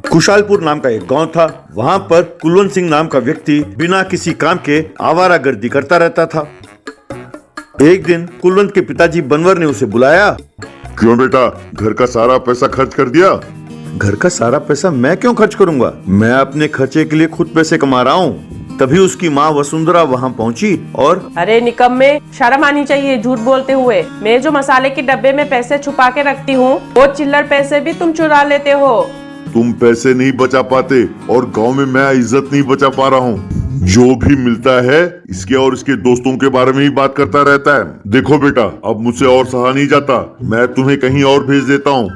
खुशालपुर नाम का एक गांव था। वहां पर कुलवंत सिंह नाम का व्यक्ति बिना किसी काम के आवारागर्दी करता रहता था। एक दिन कुलवंत के पिताजी बनवर ने उसे बुलाया। क्यों बेटा, घर का सारा पैसा खर्च कर दिया? घर का सारा पैसा मैं क्यों खर्च करूंगा? मैं अपने खर्चे के लिए खुद पैसे कमा रहा हूँ। तभी उसकी माँ वसुंधरा वहाँ पहुँची और अरे निकम्मे, शर्म आनी चाहिए झूठ बोलते हुए। मैं जो मसाले के डब्बे में पैसे छुपा के रखती हूँ वो चिल्लर पैसे भी तुम चुरा लेते हो। तुम पैसे नहीं बचा पाते और गांव में मैं इज्जत नहीं बचा पा रहा हूँ। जो भी मिलता है इसके और इसके दोस्तों के बारे में ही बात करता रहता है। देखो बेटा, अब मुझसे और सहा नहीं जाता, मैं तुम्हें कहीं और भेज देता हूँ।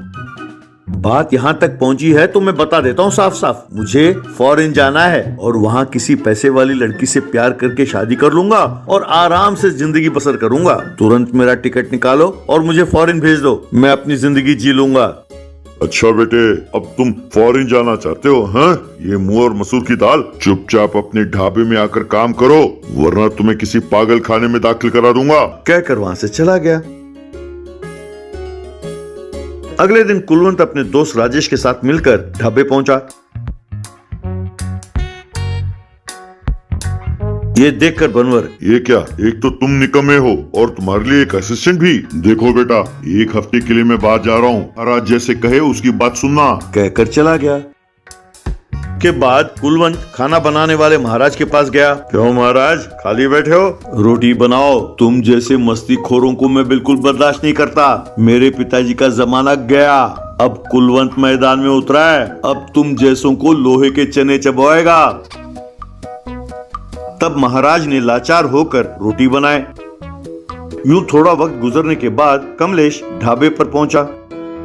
बात यहाँ तक पहुँची है तो मैं बता देता हूँ साफ साफ, मुझे फॉरेन जाना है और वहाँ किसी पैसे वाली लड़की से प्यार करके शादी कर लूंगा और आराम से जिंदगी बसर करूंगा। तुरंत मेरा टिकट निकालो और मुझे फॉरेन भेज दो, मैं अपनी जिंदगी जी लूंगा। अच्छा बेटे, अब तुम फॉरेन जाना चाहते हो? हाँ, ये मुंह और मसूर की दाल। चुपचाप अपने ढाबे में आकर काम करो, वरना तुम्हें किसी पागल खाने में दाखिल करा दूंगा। कहकर वहाँ से चला गया। अगले दिन कुलवंत अपने दोस्त राजेश के साथ मिलकर ढाबे पहुंचा। ये देखकर बनवर, ये क्या, एक तो तुम निकम्मे हो और तुम्हारे लिए एक असिस्टेंट भी। देखो बेटा, एक हफ्ते के लिए मैं बाहर जा रहा हूँ, महाराज जैसे कहे उसकी बात सुनना। कहकर चला गया। के बाद कुलवंत खाना बनाने वाले महाराज के पास गया। क्यों महाराज, खाली बैठे हो? रोटी बनाओ। तुम जैसे मस्तीखोरों को मैं बिल्कुल बर्दाश्त नहीं करता। मेरे पिताजी का जमाना गया, अब कुलवंत मैदान में उतरा है। अब तुम जैसों को लोहे के चने चबवाएगा। तब महाराज ने लाचार होकर रोटी बनाए। यूं थोड़ा वक्त गुजरने के बाद कमलेश ढाबे पर पहुंचा।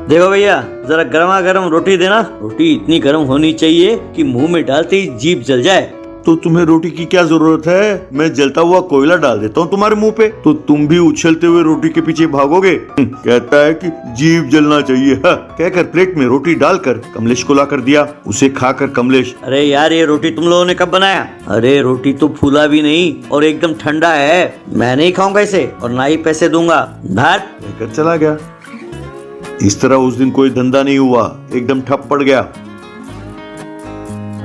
देखो भैया, जरा गर्मा गर्म रोटी देना। रोटी इतनी गर्म होनी चाहिए कि मुंह में डालते ही जीभ जल जाए। तो तुम्हें रोटी की क्या जरूरत है? मैं जलता हुआ कोयला डाल देता हूँ तुम्हारे मुंह पे, तो तुम भी उछलते हुए रोटी के पीछे भागोगे। कहता है कि जीभ जलना चाहिए। कहकर प्लेट में रोटी डालकर कमलेश को ला कर दिया। उसे खाकर कमलेश, अरे यार, ये रोटी तुम लोगों ने कब बनाया? अरे रोटी तो फूला भी नहीं और एकदम ठंडा है। मैं नहीं खाऊंगा इसे और ना ही पैसे दूंगा। भाग। कहकर चला गया। इस तरह उस दिन कोई धंधा नहीं हुआ, एकदम ठप पड़ गया।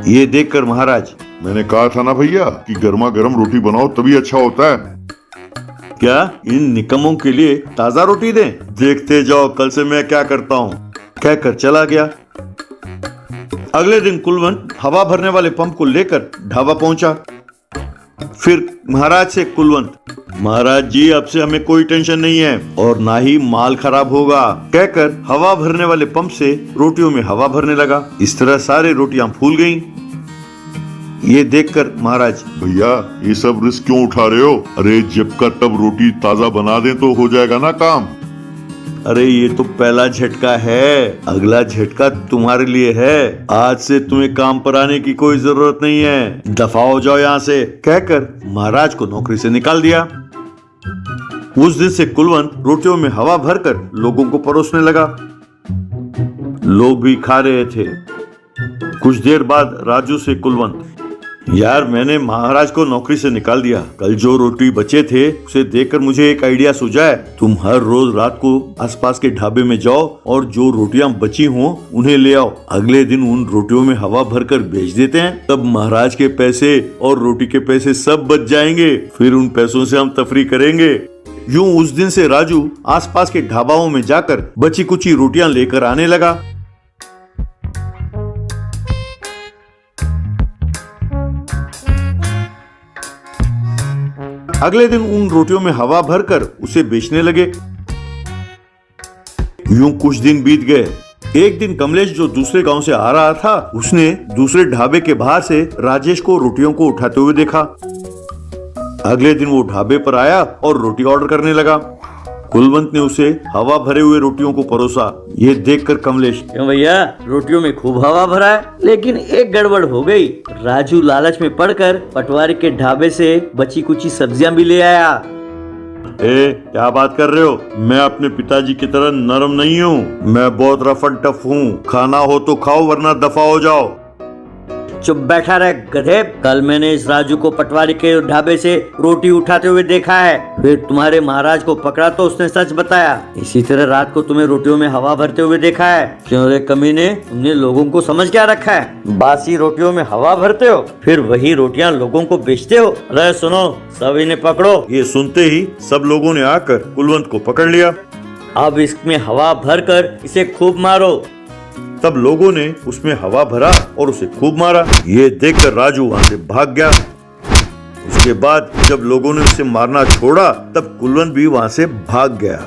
ये देखकर महाराज, मैंने कहा था ना भैया कि गर्मा गर्म रोटी बनाओ तभी अच्छा होता है। क्या इन निकम्मों के लिए ताजा रोटी दें? देखते जाओ कल से मैं क्या करता हूँ। कहकर चला गया। अगले दिन कुलवंत हवा भरने वाले पंप को लेकर ढाबा पहुंचा। फिर महाराज से कुलवंत, महाराज जी अब से हमें कोई टेंशन नहीं है और ना ही माल खराब होगा। कहकर हवा भरने वाले पंप से रोटियों में हवा भरने लगा। इस तरह सारी रोटियां फूल गईं। ये देखकर महाराज, भैया ये सब रिस्क क्यों उठा रहे हो? अरे जब का तब रोटी ताजा बना दें तो हो जाएगा ना काम। अरे ये तो पहला झटका है, अगला झटका तुम्हारे लिए है। आज से तुम्हें काम पर आने की कोई जरूरत नहीं है, दफा हो जाओ यहाँ से। कहकर महाराज को नौकरी से निकाल दिया। उस दिन से कुलवंत रोटियों में हवा भरकर लोगों को परोसने लगा। लोग भी खा रहे थे। कुछ देर बाद राजू से कुलवंत, यार मैंने महाराज को नौकरी से निकाल दिया। कल जो रोटी बचे थे उसे देखकर मुझे एक आइडिया सूझा है। तुम हर रोज रात को आसपास के ढाबे में जाओ और जो रोटियां बची हों उन्हें ले आओ। अगले दिन उन रोटियों में हवा भरकर बेच देते हैं। तब महाराज के पैसे और रोटी के पैसे सब बच जाएंगे। फिर उन पैसों से हम तफरी करेंगे। यूं उस दिन से राजू आसपास के ढाबाओं में जाकर बची कुची रोटियां लेकर आने लगा। अगले दिन उन रोटियों में हवा भरकर उसे बेचने लगे। यूं कुछ दिन बीत गए। एक दिन कमलेश जो दूसरे गांव से आ रहा था, उसने दूसरे ढाबे के बाहर से राजेश को रोटियों को उठाते हुए देखा। अगले दिन वो ढाबे पर आया और रोटी ऑर्डर करने लगा। कुलवंत ने उसे हवा भरे हुए रोटियों को परोसा। ये देखकर कमलेश, क्यों भैया, रोटियों में खूब हवा भरा है, लेकिन एक गड़बड़ हो गई। राजू लालच में पड़कर पटवारी के ढाबे से बची कुची सब्जियां भी ले आया। क्या बात कर रहे हो? मैं अपने पिताजी की तरह नरम नहीं हूँ। मैं बहुत रफ एंड टफ हूँ। खाना हो तो खाओ वरना दफा हो जाओ। चुप बैठा रह गधे। कल मैंने इस राजू को पटवारी के ढाबे से रोटी उठाते हुए देखा है, फिर तुम्हारे महाराज को पकड़ा तो उसने सच बताया। इसी तरह रात को तुम्हें रोटियों में हवा भरते हुए देखा है। क्यों रे कमीने, तुमने लोगों को समझ क्या रखा है? बासी रोटियों में हवा भरते हो, फिर वही रोटियां लोगों को बेचते हो। अरे सुनो, सब इन्हें पकड़ो। ये सुनते ही सब लोगों ने आकर कुलवंत को पकड़ लिया। अब इसमें हवा भरकर इसे खूब मारो। तब लोगों ने उसमें हवा भरा और उसे खूब मारा। ये देखकर राजू वहां से भाग गया। उसके बाद जब लोगों ने उसे मारना छोड़ा तब कुलवंत भी वहां से भाग गया।